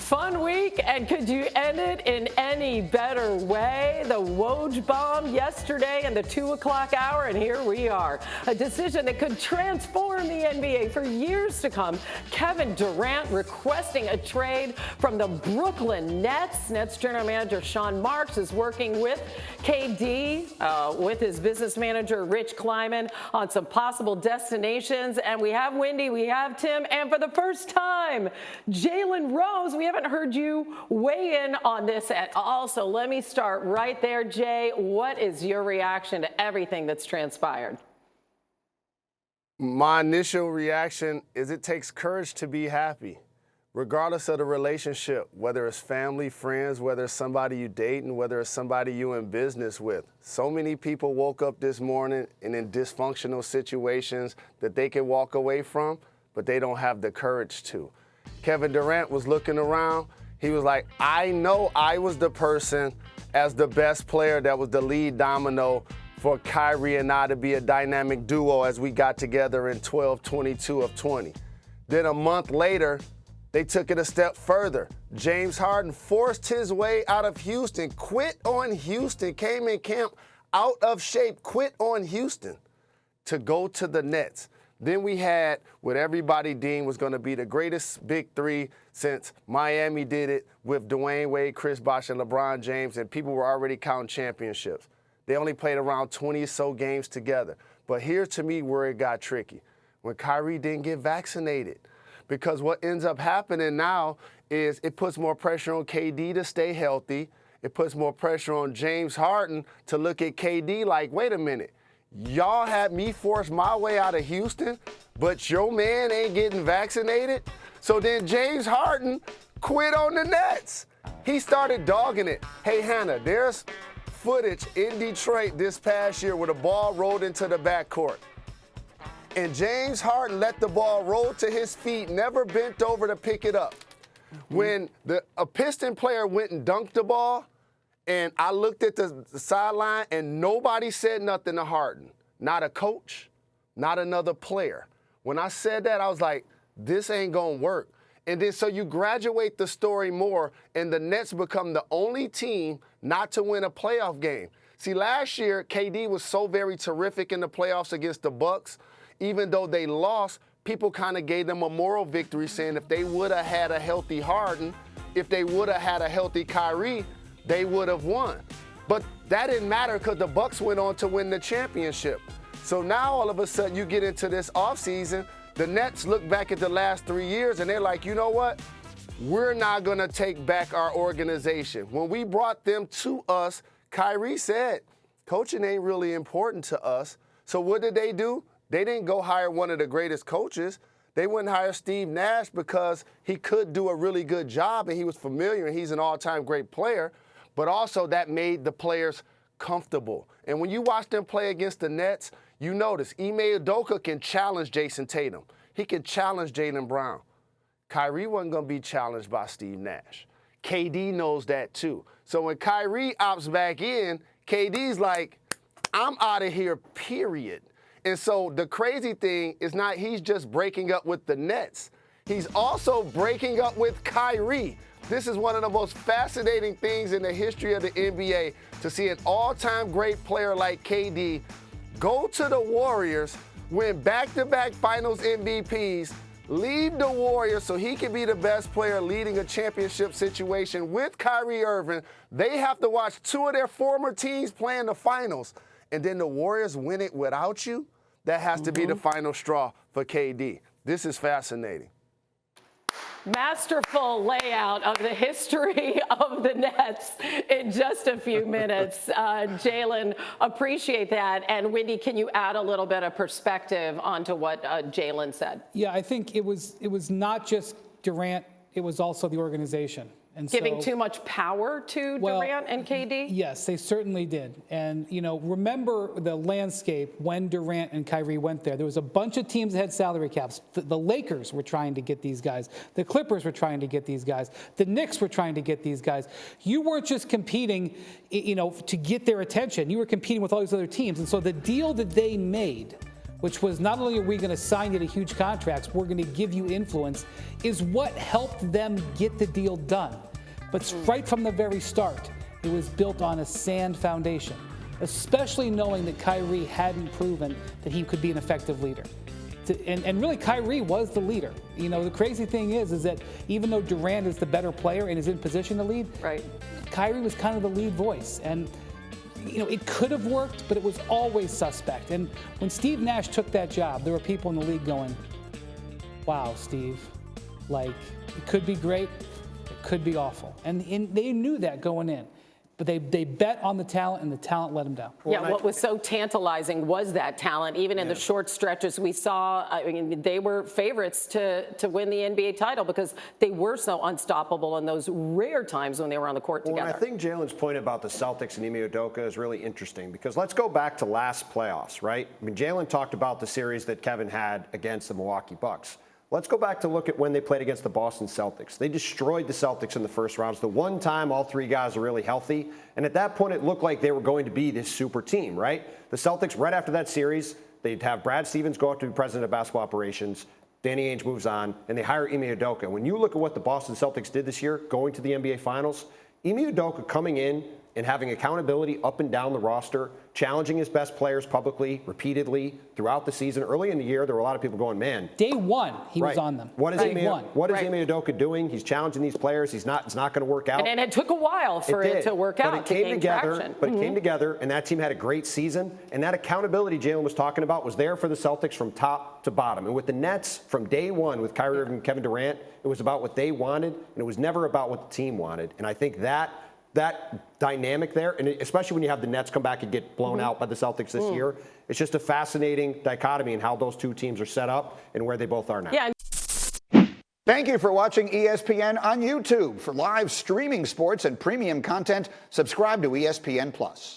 Fun week, and could you end it in any better way? The Woj bomb yesterday in the 2 o'clock hour, and here we are. A decision that could transform the NBA for years to come. Kevin Durant requesting a trade from the Brooklyn Nets. Nets general manager Sean Marks is working with KD, with his business manager Rich Kleiman on some possible destinations. And we have Wendy, we have Tim, and for the first time, Jalen Rose. We haven't heard you weigh in on this at all, so let me start right there, Jay. What is your reaction to everything that's transpired? My initial reaction is it takes courage to be happy, regardless of the relationship, whether it's family, friends, whether it's somebody you date, and whether it's somebody you in business with. So many people woke up this morning and in dysfunctional situations that they can walk away from, but they don't have the courage to. Kevin Durant was looking around. He was like, I know I was the person as the best player that was the lead domino for Kyrie and I to be a dynamic duo as we got together in 12-22 of 20. Then a month later, they took it a step further. James Harden forced his way out of Houston, quit on Houston, came in camp out of shape, quit on Houston to go to the Nets. Then we had what everybody deemed was going to be the greatest big three since Miami did it with Dwayne Wade, Chris Bosh, and LeBron James, and people were already counting championships. They only played around 20 or so games together. But here's to me where it got tricky, when Kyrie didn't get vaccinated. Because what ends up happening now is it puts more pressure on KD to stay healthy. It puts more pressure on James Harden to look at KD like, wait a minute. Y'all had me force my way out of Houston, but your man ain't getting vaccinated? So then James Harden quit on the Nets. He started dogging it. Hey, Hannah, there's footage in Detroit this past year where the ball rolled into the backcourt. And James Harden let the ball roll to his feet, never bent over to pick it up. When a Piston player went and dunked the ball, and I looked at the sideline, and nobody said nothing to Harden. Not a coach, not another player. When I said that, I was like, this ain't going to work. And then so you graduate the story more, and the Nets become the only team not to win a playoff game. See, last year, KD was so very terrific in the playoffs against the Bucks. Even though they lost, people kind of gave them a moral victory, saying if they would have had a healthy Harden, if they would have had a healthy Kyrie, they would have won. But that didn't matter because the Bucks went on to win the championship. So now all of a sudden you get into this offseason, the Nets look back at the last 3 years and they're like, you know what? We're not going to take back our organization. When we brought them to us, Kyrie said, coaching ain't really important to us. So what did they do? They didn't go hire one of the greatest coaches. They wouldn't hire Steve Nash because he could do a really good job and he was familiar and he's an all-time great player. But also that made the players comfortable. And when you watch them play against the Nets, you notice Ime Udoka can challenge Jason Tatum. He can challenge Jaylen Brown. Kyrie wasn't going to be challenged by Steve Nash. KD knows that too. So when Kyrie opts back in, KD's like, I'm out of here, period. And so the crazy thing is not he's just breaking up with the Nets. He's also breaking up with Kyrie. This is one of the most fascinating things in the history of the NBA, to see an all-time great player like KD go to the Warriors, win back-to-back finals MVPs, leave the Warriors so he can be the best player leading a championship situation with Kyrie Irving. They have to watch two of their former teams play in the finals, and then the Warriors win it without you. That has to be the final straw for KD. This is fascinating. Masterful layout of the history of the Nets in just a few minutes. Jalen, appreciate that. And Wendy, can you add a little bit of perspective onto what Jalen said? Yeah, I think it was not just Durant, it was also the organization. And giving too much power to Durant and KD? Yes, they certainly did. And, you know, remember the landscape when Durant and Kyrie went there. There was a bunch of teams that had salary caps. The Lakers were trying to get these guys. The Clippers were trying to get these guys. The Knicks were trying to get these guys. You weren't just competing, you know, to get their attention. You were competing with all these other teams. And so the deal that they made which was not only are we going to sign you to huge contracts, we're going to give you influence, is what helped them get the deal done. But right from the very start, it was built on a sand foundation, especially knowing that Kyrie hadn't proven that he could be an effective leader. And really, Kyrie was the leader. You know, the crazy thing is that even though Durant is the better player and is in position to lead, right, Kyrie was kind of the lead voice. And, you know, it could have worked, but it was always suspect. And when Steve Nash took that job, there were people in the league going, wow, Steve, like, it could be great, it could be awful. And they knew that going in. But they bet on the talent, and the talent let them down. Yeah, what was so tantalizing was that talent. Even in the short stretches we saw, I mean, they were favorites to win the NBA title because they were so unstoppable in those rare times when they were on the court together. Well, I think Jalen's point about the Celtics and Ime Udoka is really interesting because let's go back to last playoffs, right? I mean, Jalen talked about the series that Kevin had against the Milwaukee Bucks. Let's go back to look at when they played against the Boston Celtics. They destroyed the Celtics in the first round. It's the one time all three guys are really healthy. And at that point, it looked like they were going to be this super team, right? The Celtics, right after that series, they'd have Brad Stevens go up to be president of basketball operations. Danny Ainge moves on, and they hire Ime Udoka. When you look at what the Boston Celtics did this year, going to the NBA Finals, Ime Udoka coming in and having accountability up and down the roster, challenging his best players publicly, repeatedly, throughout the season. Early in the year, there were a lot of people going, man. Day one, he was on them. What is Ime Udoka doing? He's challenging these players. It's not going to work out. And it took a while for it to work out. But it came together. But it came together, and that team had a great season. And that accountability Jalen was talking about was there for the Celtics from top to bottom. And with the Nets, from day one, with Kyrie Irving and Kevin Durant, it was about what they wanted, and it was never about what the team wanted. And I think that dynamic there, and especially when you have the Nets come back and get blown out by the Celtics this year, it's just a fascinating dichotomy in how those two teams are set up and where they both are now. Yeah. Thank you for watching ESPN on YouTube. For live streaming sports and premium content, subscribe to ESPN+.